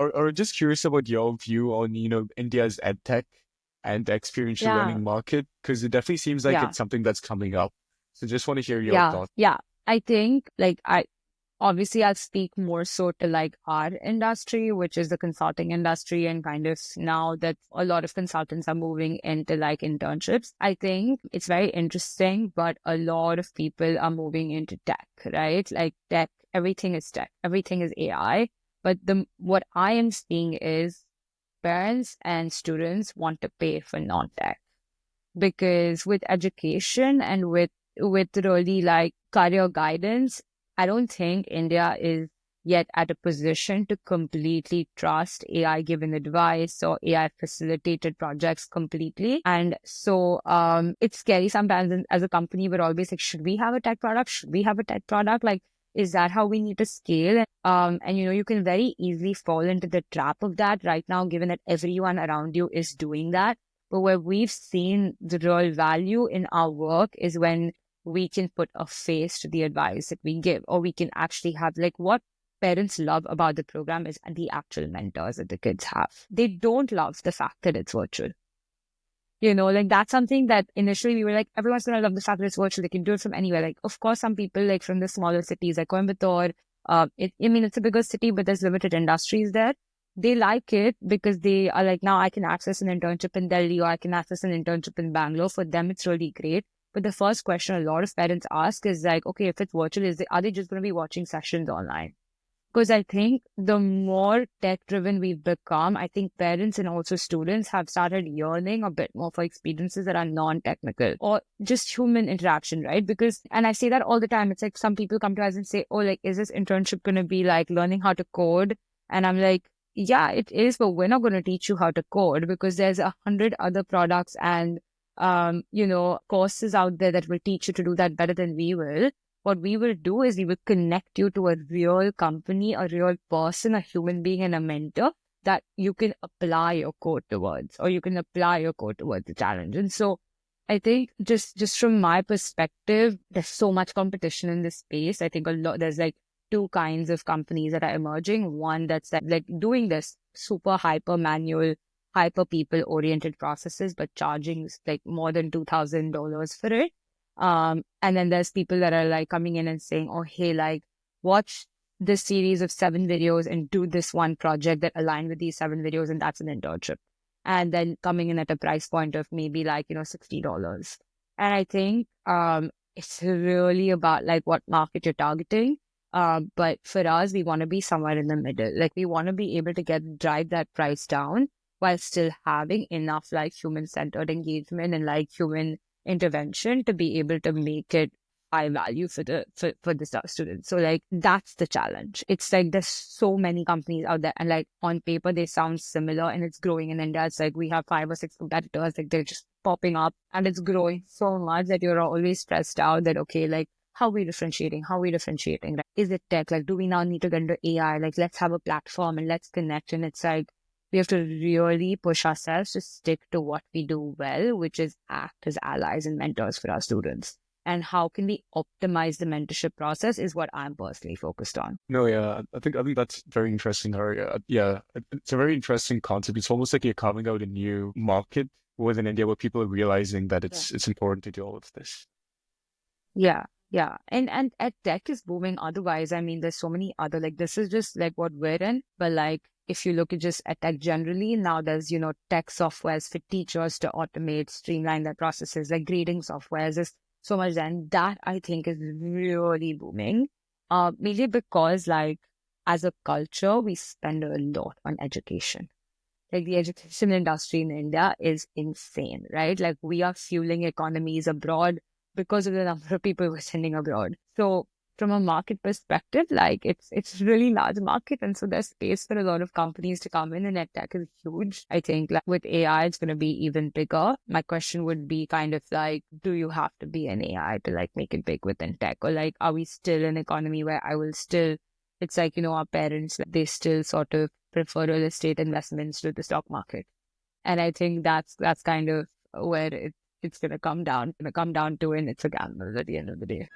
or just curious about your view on, India's edtech and the experiential Yeah, learning market, because it definitely seems like yeah, it's something that's coming up. So just want to hear your yeah, thoughts. yeah. I think like I obviously I'll speak more so to like our industry, which is the consulting industry, and kind of now that a lot of consultants are moving into like internships. I think it's very interesting, but a lot of people are moving into tech, right? Like tech, everything is AI. But the what I am seeing is parents and students want to pay for non-tech because with education and with really like career guidance, I don't think India is yet at a position to completely trust AI given advice or AI facilitated projects completely. And so it's scary sometimes as a company. We're always like, should we have a tech product? Should we have a tech product? Like, is that how we need to scale? And you can very easily fall into the trap of that right now, given that everyone around you is doing that. But where we've seen the real value in our work is when we can put a face to the advice that we give, or we can actually have like what parents love about the program is the actual mentors that the kids have. They don't love the fact that it's virtual. Like that's something that initially we were like, everyone's going to love the fact that it's virtual. They can do it from anywhere. Like, of course, some people like from the smaller cities like Coimbatore, it's a bigger city, but there's limited industries there. They like it because they are like, now I can access an internship in Delhi or I can access an internship in Bangalore. For them, it's really great. But the first question a lot of parents ask is like, okay, if it's virtual, are they just going to be watching sessions online? Because I think the more tech driven we've become, I think parents and also students have started yearning a bit more for experiences that are non technical or just human interaction, right? Because, and I say that all the time, it's like some people come to us and say, oh, like, is this internship going to be like learning how to code? And I'm like, yeah, it is, but we're not going to teach you how to code because there's 100 other products and, courses out there that will teach you to do that better than we will. What we will do is we will connect you to a real company, a real person, a human being, and a mentor that you can apply your code towards, or you can apply your code towards the challenge. And so I think just from my perspective, there's so much competition in this space. I think there's like two kinds of companies that are emerging. One that's like doing this super hyper manual, hyper people oriented processes, but charging like more than $2,000 for it. And then there's people that are like coming in and saying, oh, hey, like watch this series of 7 videos and do this one project that align with these 7 videos. And that's an internship. And then coming in at a price point of maybe like, $60. And I think, it's really about like what market you're targeting. But for us, we want to be somewhere in the middle. Like we want to be able to drive that price down while still having enough like human centered engagement and like human intervention to be able to make it high value for the students. So like that's the challenge. It's like there's so many companies out there and like on paper they sound similar and it's growing in India. It's like we have 5 or 6 competitors, like they're just popping up and it's growing so much that you're always stressed out that okay, like how are we differentiating? How are we differentiating? Like, is it tech? Like, do we now need to get into AI? Like, let's have a platform and let's connect. And it's like we have to really push ourselves to stick to what we do well, which is act as allies and mentors for our students. And how can we optimize the mentorship process is what I'm personally focused on. No, yeah, I think that's very interesting, Hari. Yeah, it's a very interesting concept. It's almost like you're carving out a new market within India where people are realizing that Yeah. it's important to do all of this. Yeah, yeah. And tech is booming otherwise. I mean, there's so many other like this is just like what we're in, but like if you look at just at tech generally, now there's, tech softwares for teachers to automate, streamline their processes, like grading softwares. There's so much and that I think is really booming. Mainly because like as a culture, we spend a lot on education. Like the education industry in India is insane, right? Like we are fueling economies abroad because of the number of people who are sending abroad. So from a market perspective, like it's really large market. And so there's space for a lot of companies to come in and EdTech is huge. I think like with AI, it's going to be even bigger. My question would be kind of like, do you have to be an AI to like make it big within tech? Or like, are we still an economy where I will still it's like, our parents, like, they still sort of prefer real estate investments to the stock market. And I think that's kind of where it's gonna come down to, and it's a gamble at the end of the day.